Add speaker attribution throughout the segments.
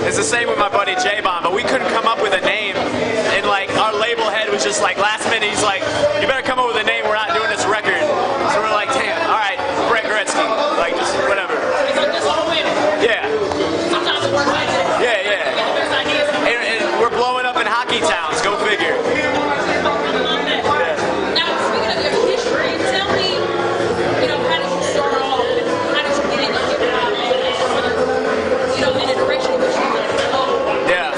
Speaker 1: It's the same with my buddy J-Bomb, but we couldn't come up with a name, and like our label head was just like last minute, he's like, you better come up with a name, we're not doing this record. So we're like, damn, all right, Brett Gretzky, like just whatever. Yeah.
Speaker 2: Sometimes it works like that.
Speaker 1: Yeah. And we're blowing up in hockey towns, go figure.
Speaker 2: Now, speaking of your history, tell me, how did you start off and how did you get into hip-hop and in the direction in which you went?
Speaker 1: Yeah.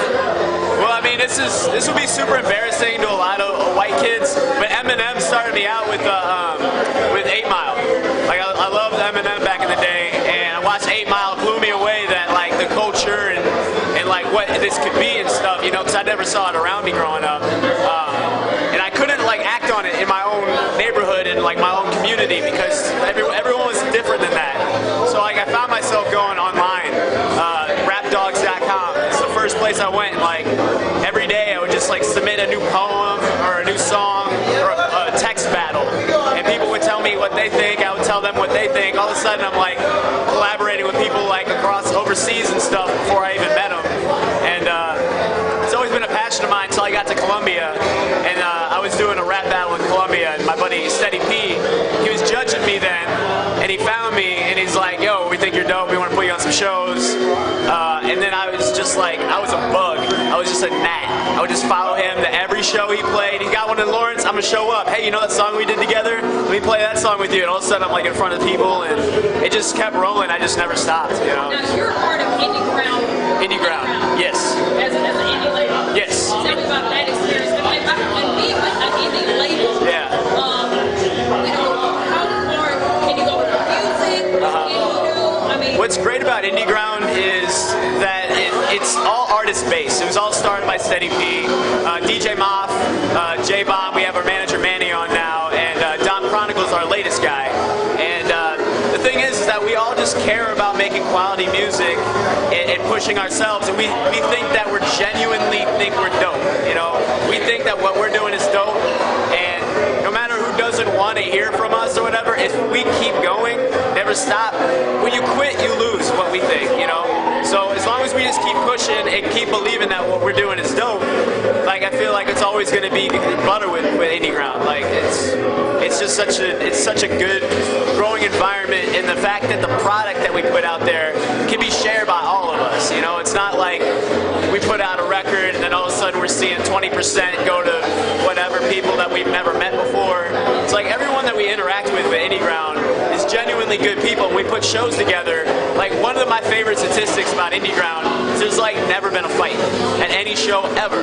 Speaker 1: Well, I mean, this will be super embarrassing to a lot of white kids, but Eminem started me out with 8 Mile. Like, I loved Eminem back in the day, and I watched 8 Mile, blew me away that, like, the culture and like, what this could be and stuff, because I never saw it around me growing up. And I couldn't, like, act on it in my own neighborhood and, like, my own community because everyone was different than that. So, like, I found myself going online, rapdogs.com. It's the first place I went, and, like, every day I would just, like, submit a new poem or a new song or a text battle. And people would tell me what they think, I would tell them what they think. All of a sudden I'm, like, collaborating with people, like, across overseas and stuff before I even met them. And it's always been a passion of mine until I got to Columbia. And I was doing a rap battle in Columbia, and my buddy Steady P, he was judging me then, and he found me, and he's like, yo, we think you're dope, we want to put you on some shows. And then I was just like, I was a bug. I was just a gnat. I would just follow him to every show he played. He got one in Lawrence, I'm going to show up. Hey, you know that song we did together? Let me play that song with you. And all of a sudden I'm like in front of people, and it just kept rolling. I just never stopped,
Speaker 2: Now, you're a part of IndyGround.
Speaker 1: IndyGround, yes.
Speaker 2: As an indie label.
Speaker 1: Yes.
Speaker 2: Tell me about that experience. And being with an indie label,
Speaker 1: Yeah.
Speaker 2: how far can you go with music? What can you do? I mean,
Speaker 1: What's great about IndyGround is that it's all artist-based. It was all started by Steady P, DJ Moff, J-Bomb, we have our manager Manny on now, and Don Chronicles, our latest guy. And the thing is that we all just care about making quality music and pushing ourselves, and we think that we're genuinely think we're dope, We think that what we're doing is dope, and no matter who doesn't want to hear from us or whatever, if we keep going, never stop, when you quit, you lose what we think, So as long as we just keep pushing and keep believing that what we're doing is dope, like I feel like it's always going to be butter with IndyGround. Like it's just such a good growing environment, and the fact that the product that we put out there can be shared by all of us. It's not like we put out a record and then all of a sudden we're seeing 20% go to whatever people that we've never met before. It's like everyone that we interact with IndyGround is genuinely good people, and we put shows together. Like one of my favorite statistics about IndyGround is there's like never been a fight at any show ever,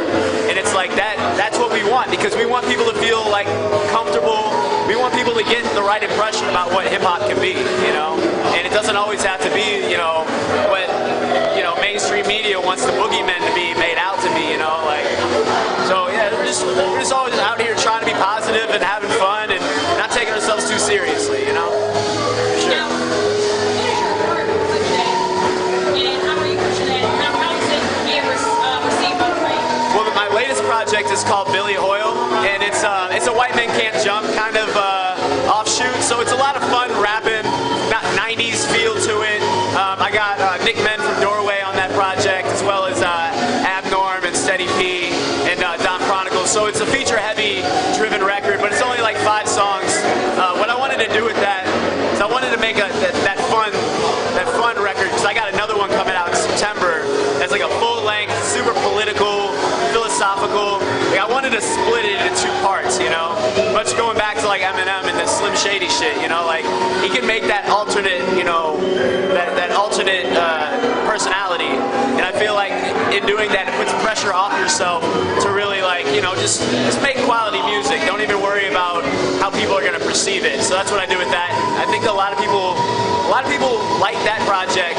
Speaker 1: and it's like that's what we want, because we want people to feel like comfortable. We want people to get the right impression about what hip-hop can be, and it doesn't always have to be what mainstream media wants the boogeymen to be made out to be, so yeah, we're just always out here trying to be positive and having fun and not taking ourselves too seriously, Sure.
Speaker 2: now, what is your current project, and how are you pushing it? How is it being received by the fans?
Speaker 1: Well, my latest project is called Billy Hoyle, and it's a White Men Can't Jump kind of offshoot, so it's a lot of fun rapping, not 90s feel to it. I got Nick Men from Doorway on that project, as well as Abnorm and Steady P and Don Chronicles, so it's a feature-heavy driven record, but it's only like 5 songs. What I wanted to do with that is I wanted to make that fun record, because I got another one coming out in September that's like a full-length, super political, philosophical. Like I wanted to split it into 2 parts, much going back to like Eminem and the Slim Shady shit, like he can make that alternate, that alternate personality, and I feel like in doing that it puts pressure off yourself to really like, just make quality music. Don't even worry about how people are going to perceive it. So that's what I do with that. I think a lot of people like that project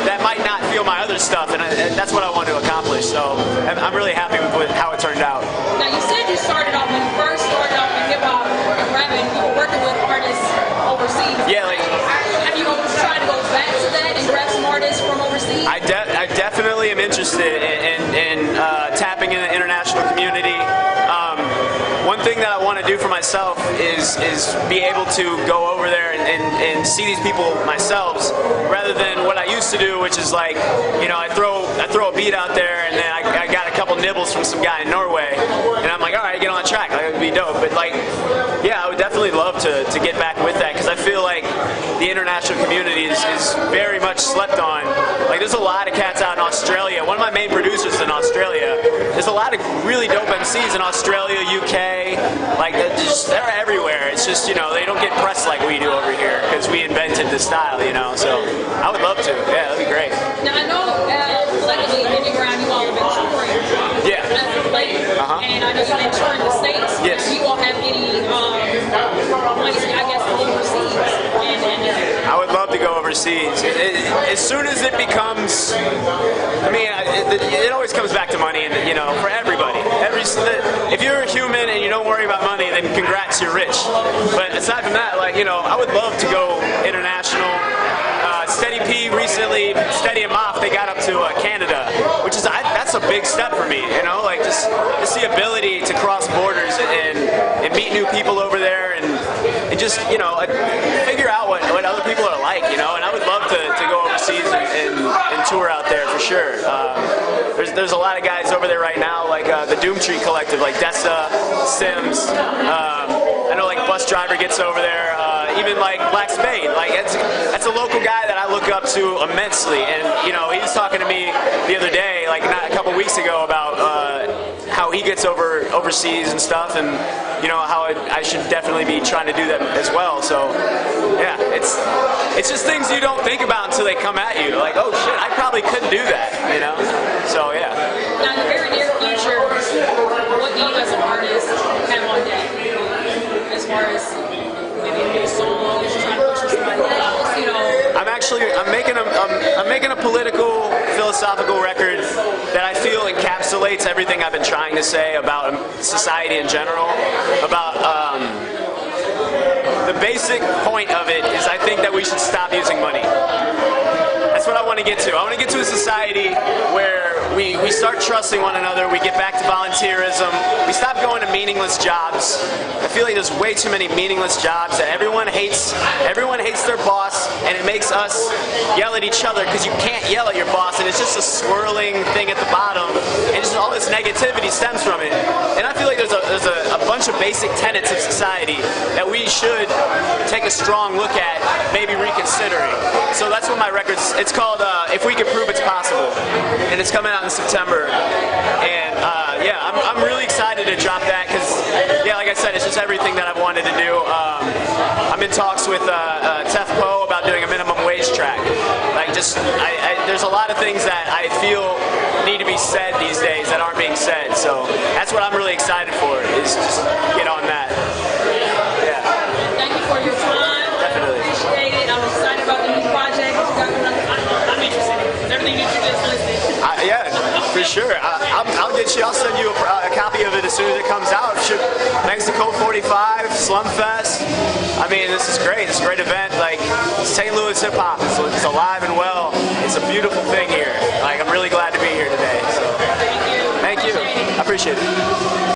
Speaker 1: that might not feel my other stuff, and that's what I want to accomplish. So I'm really happy with how it turned out.
Speaker 2: Now, you said you started off, when you first started off in hip-hop and rapping, you were working with artists overseas.
Speaker 1: Yeah, like,
Speaker 2: have you tried to go back to that and grab some artists from overseas?
Speaker 1: I definitely am interested in tapping in the international community. One thing that I want to do for my myself is be able to go over there and see these people myself, rather than what I used to do, which is like, you know, I throw a beat out there and then I got a couple nibbles from some guy in Norway, and I'm like, all right, get on the track, like, it would be dope. But like, yeah, I would definitely love to get back with that, because I feel like the international community is very much slept on. Like, there's a lot of cats out in Australia. One of my main producers is in Australia. There's a lot of really dope MCs in Australia, UK, like they're everywhere. It's just, you know, they don't get pressed like we do over here because we invented this style, you know. So I would love to. Yeah, that'd be great.
Speaker 2: Now I know collectively IndyGround, you all have been touring.
Speaker 1: Yeah.
Speaker 2: As of late, and I know you've been touring the States.
Speaker 1: Yes.
Speaker 2: Do you all have any plans, I guess, overseas?
Speaker 1: I would love to go overseas. As soon as it becomes, I mean, it always comes back to money, and you know, for everybody. If you're a human and you don't worry about money, then congrats, you're rich. But aside from that, like, you know, I would love to go international. Steady P recently, Steady and Moff, they got up to Canada, which is that's a big step for me. You know, like just the ability to cross borders and meet new people over there and just, you know, figure out what other people are like, you know. And I would love to go overseas and tour out there for sure. There's a lot of guys over there right now, like the Doomtree Collective, like Dessa, Sims. I know like Bus Driver gets over there. Even like Black Spade, like that's a local guy that I look up to immensely. And you know, he was talking to me the other day, like a couple weeks ago, about how he gets overseas and stuff, and you know how I should definitely be trying to do that as well. So yeah, it's just things you don't think about until they come at you. Like, oh shit, I probably couldn't do that, you know. So yeah.
Speaker 2: Now, in the very near future, what do you as an artist have on deck? As far as maybe a new song, you're trying to push with somebody else, you know?
Speaker 1: I'm making a political, philosophical record that I feel encapsulates everything I've been trying to say about society in general. About the basic point of it is, I think that we should stop using money. That's what I want to get to. I want to get to a society where we start trusting one another, we get back to volunteerism, we stop going to meaningless jobs. I feel like there's way too many meaningless jobs that everyone hates their boss, and it makes us yell at each other because you can't yell at your boss, and it's just a swirling thing at the bottom, and just all this negativity stems from it. And I feel like there's a bunch of basic tenets of society that we should take a strong look at, maybe reconsidering. So that's what my record's, it's called If We Could Prove It's Possible, and it's coming out in September. And yeah, I'm really excited to drop that because, yeah, like I said, it's just everything that I've wanted to do. I'm in talks with Tef Poe about doing a minimum wage track. Like, just there's a lot of things that I feel need to be said these days that aren't being said. So that's what I'm really excited for, is just get on that. Yeah.
Speaker 2: Thank you for your time.
Speaker 1: Definitely.
Speaker 2: I appreciate it. I'm excited about the new project. I'm interested in everything that you just listed.
Speaker 1: Yeah, for sure. I'll send you a copy of it as soon as it comes out. Mexico 45, SLUMFEST. I mean, this is great. It's a great event. Like, St. Louis hip hop. It's alive and well. It's a beautiful thing here. Like, I'm really glad to be here today. So,
Speaker 2: Thank you.
Speaker 1: Thank you. I appreciate it.